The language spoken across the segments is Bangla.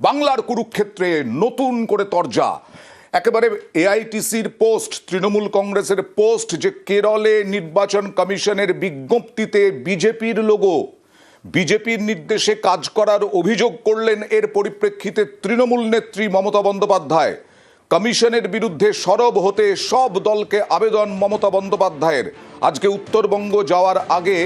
বাংলার কুরুক্ষেত্রে নতুন করে তরজা। একেবারে এআইটিসির পোস্ট, তৃণমূল কংগ্রেসের পোস্ট, যে কেরলে নির্বাচন কমিশনের বিজ্ঞপ্তিতে বিজেপির লোগো, বিজেপির নির্দেশে কাজ করার অভিযোগ করলেন। এর পরিপ্রেক্ষিতে তৃণমূল নেত্রী মমতা বন্দ্যোপাধ্যায় কমিশনের বিরুদ্ধে সরব হতে সব দলকে আবেদন মমতা বন্দ্যোপাধ্যায়ের। আজকে উত্তরবঙ্গ যাওয়ার আগে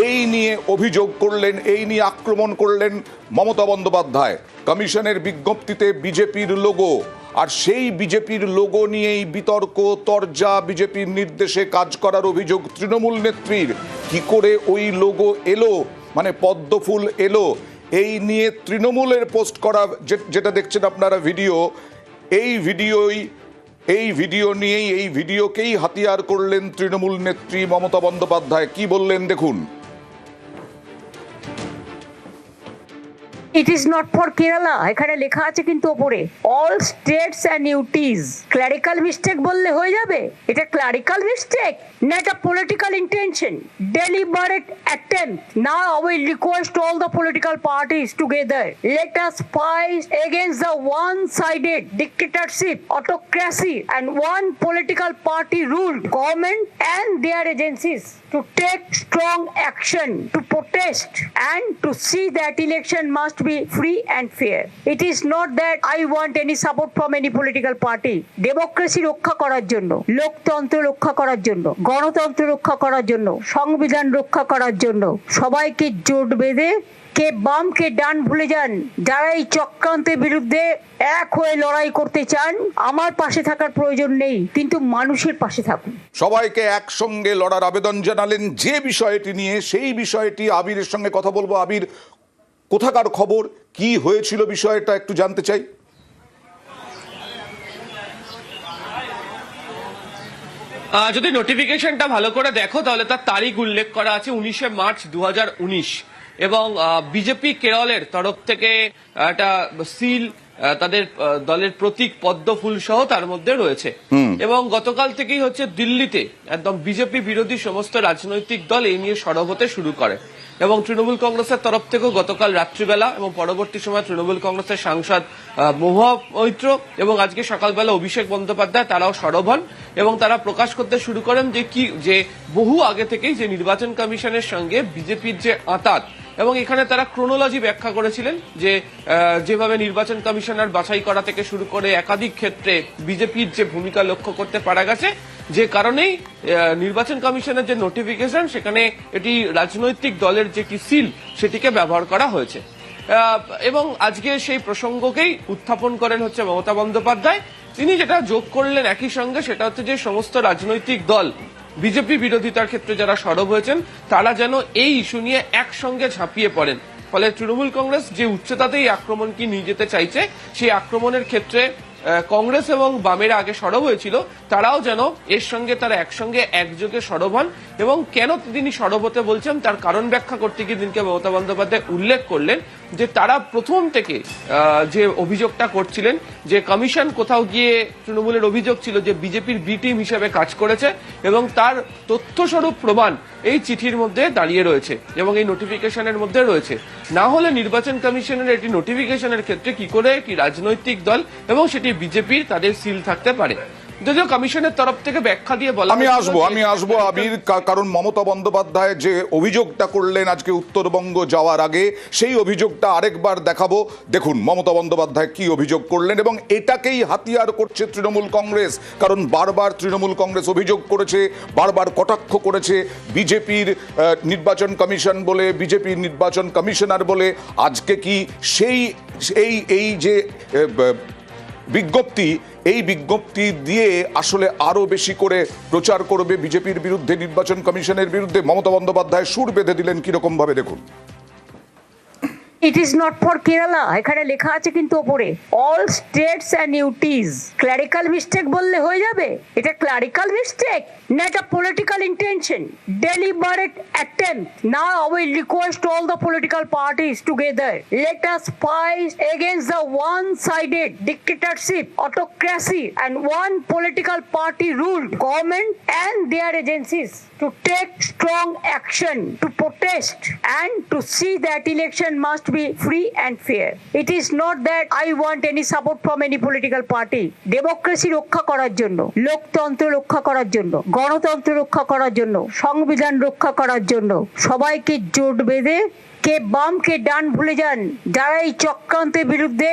এই নিয়ে অভিযোগ করলেন, এই নিয়ে আক্রমণ করলেন মমতা বন্দ্যোপাধ্যায়। কমিশনের বিজ্ঞপ্তিতে বিজেপির লোগো, আর সেই বিজেপির লোগো নিয়েই বিতর্ক, তরজা। বিজেপির নির্দেশে কাজ করার অভিযোগ তৃণমূল নেত্রীর। কি করে ওই লোগো এলো, মানে পদ্মফুল এলো, এই নিয়ে তৃণমূলের পোস্ট করা যেটা দেখছেন আপনারা ভিডিও, এই ভিডিও নিয়েই, এই ভিডিওকেই হাতিয়ার করলেন তৃণমূল নেত্রী মমতা বন্দ্যোপাধ্যায়। কি বললেন দেখুন। It is not for Kerala. এখানে লেখা আছে কিন্তু ওপরে all states and UTs. Clerical mistake বললে হয়ে যাবে? এটা ক্লারিক্যাল মিস্টেক না এটা political intention, deliberate attempt. Now I will request all the political parties together, let us fight against the one-sided dictatorship, autocracy and one political party ruled government and their agencies, to take strong action, to protest and to see that election must be free and fair. It is not that I want any support from any political party. Democracy রক্ষা করার জন্য, লোকতন্ত্র রক্ষা করার জন্য, গণতন্ত্র রক্ষা করার জন্য, সংবিধান রক্ষা করার জন্য সবাইকে জোট বেঁধে কে বাম কে ডান ভুলে যান, যারা এই চক্রান্তের বিরুদ্ধে এক হয়ে লড়াই করতে চান, আমার পাশে থাকার প্রয়োজন নেই, কিন্তু মানুষের পাশে থাকুন। সবাইকে একসঙ্গে লড়ার আবেদন জানালেন। যে বিষয়টি নিয়ে, সেই বিষয়টি আবিরের সঙ্গে কথা বলবো। আবির, কোথাকার খবর, কি হয়েছিল বিষয়টা একটু জানতে চাই। যদি নোটিফিকেশনটা ভালো করে দেখো তাহলে তার তারিখ উল্লেখ করা আছে 19শে মার্চ 2019, এবং বিজেপি কেরলের তরফ থেকে একটা সিল, তাদের দলের প্রতীক পদ্মফুল সহ তার মধ্যে রয়েছে। এবং গতকাল থেকেই হচ্ছে দিল্লিতে একদম বিজেপি বিরোধী সমস্ত রাজনৈতিক দল এই নিয়ে সরব হতে শুরু করে, এবং তৃণমূল কংগ্রেসের তরফ থেকেও গতকাল রাত্রিবেলা এবং পরবর্তী সময় তৃণমূল কংগ্রেসের সাংসদ মহুয়া মৈত্র এবং আজকে সকালবেলা অভিষেক বন্দ্যোপাধ্যায় তারাও সরব হন, এবং তারা প্রকাশ করতে শুরু করেন যে বহু আগে থেকেই যে নির্বাচন কমিশনের সঙ্গে বিজেপির যে আঁতাত, এবং এখানে তারা ক্রোনোলজি ব্যাখ্যা করেছিলেন যে যেভাবে নির্বাচন কমিশনার বাছাই করা থেকে শুরু করে একাধিক ক্ষেত্রে বিজেপির যে ভূমিকা লক্ষ্য করতে পারা গেছে, যে কারণেই নির্বাচন কমিশনের যে নোটিফিকেশন, সেখানে এটি রাজনৈতিক দলের যে সিল সেটিকে ব্যবহার করা হয়েছে। এবং আজকে সেই প্রসঙ্গকেই উত্থাপন করেন হচ্ছে মমতা বন্দ্যোপাধ্যায়। তিনি যেটা যোগ করলেন একই সঙ্গে, সেটা হচ্ছে যে সমস্ত রাজনৈতিক দল বিজেপি বিরোধিতার ক্ষেত্রে যারা সরব হয়েছেন তারা যেন এই ইস্যু নিয়ে একসঙ্গে ঝাঁপিয়ে পড়েন। ফলে তৃণমূল কংগ্রেস যে উচ্চতাতেই আক্রমণকে নিয়ে যেতে চাইছে, সেই আক্রমণের ক্ষেত্রে কংগ্রেস এবং বামেরা আগে সরব হয়েছিল, তারাও যেন এর সঙ্গে তারা একসঙ্গে একযোগে সরব হন। এবং কেন তিনি সরব হতে বলছেন তার কারণ ব্যাখ্যা করতে গিয়ে দিনকে মমতা বন্দ্যোপাধ্যায় উল্লেখ করলেন যে তারা প্রথম থেকে যে অভিযোগটা করছিলেন, যে কমিশন কোথাও গিয়ে, তৃণমূলের অভিযোগ ছিল যে বিজেপির বি টিম হিসেবে কাজ করেছে, এবং তার তথ্যস্বরূপ প্রমাণ এই চিঠির মধ্যে দাঁড়িয়ে রয়েছে এবং এই নোটিফিকেশনের মধ্যে রয়েছে। না হলে নির্বাচন কমিশনের এটি নোটিফিকেশনের ক্ষেত্রে কি করে একটি রাজনৈতিক দল এবং সেটি বিজেপির তাদের সিল থাকতে পারে। যদিও কমিশনের তরফ থেকে ব্যাখ্যা দিয়ে বলা, আমি আসবো আবির, কারণ মমতা বন্দ্যোপাধ্যায় যে অভিযোগটা করলেন আজকে উত্তরবঙ্গ যাওয়ার আগে, সেই অভিযোগটা আরেকবার দেখাবো। দেখুন মমতা বন্দ্যোপাধ্যায় কি অভিযোগ করলেন, এবং এটাকেই হাতিয়ার করছে তৃণমূল কংগ্রেস। কারণ বারবার তৃণমূল কংগ্রেস অভিযোগ করেছে, বারবার কটাক্ষ করেছে বিজেপির নির্বাচন কমিশন বলে, বিজেপির নির্বাচন কমিশনার বলে। আজকে কি এই যে বিজ্ঞপ্তি, এই বিজ্ঞপ্তি দিয়ে আসলে আরো বেশি করে প্রচার করবে বিজেপির বিরুদ্ধে, নির্বাচন কমিশনের বিরুদ্ধে? মমতা বন্দ্যোপাধ্যায় সুর বেঁধে দিলেন কিরকম ভাবে, দেখুন। It is not for Kerala. এখানে লেখা আছে কিন্তু ওপরে all states and UTs. Clerical mistake বললে হয়ে যাবে? এটা ক্লারিক্যাল মিস্টেক না এটা political intention, deliberate attempt. Now I will request all the political parties together, let us fight against the one-sided dictatorship, autocracy and one political party ruled government and their agencies, to take strong action, to protest and to see that election must be free and fair. It is not that I want any support from any political party. Democracy রক্ষা করার জন্য, লোকতন্ত্র রক্ষা করার জন্য, গণতন্ত্র রক্ষা করার জন্য, সংবিধান রক্ষা করার জন্য সবাইকে জোট বেঁধে কে বাম কে ডান ভুলে যান, যারা এই চক্রান্তের বিরুদ্ধে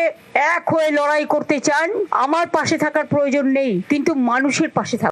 এক হয়ে লড়াই করতে চান, আমার পাশে থাকার প্রয়োজন নেই, কিন্তু মানুষের পাশে থাকুন।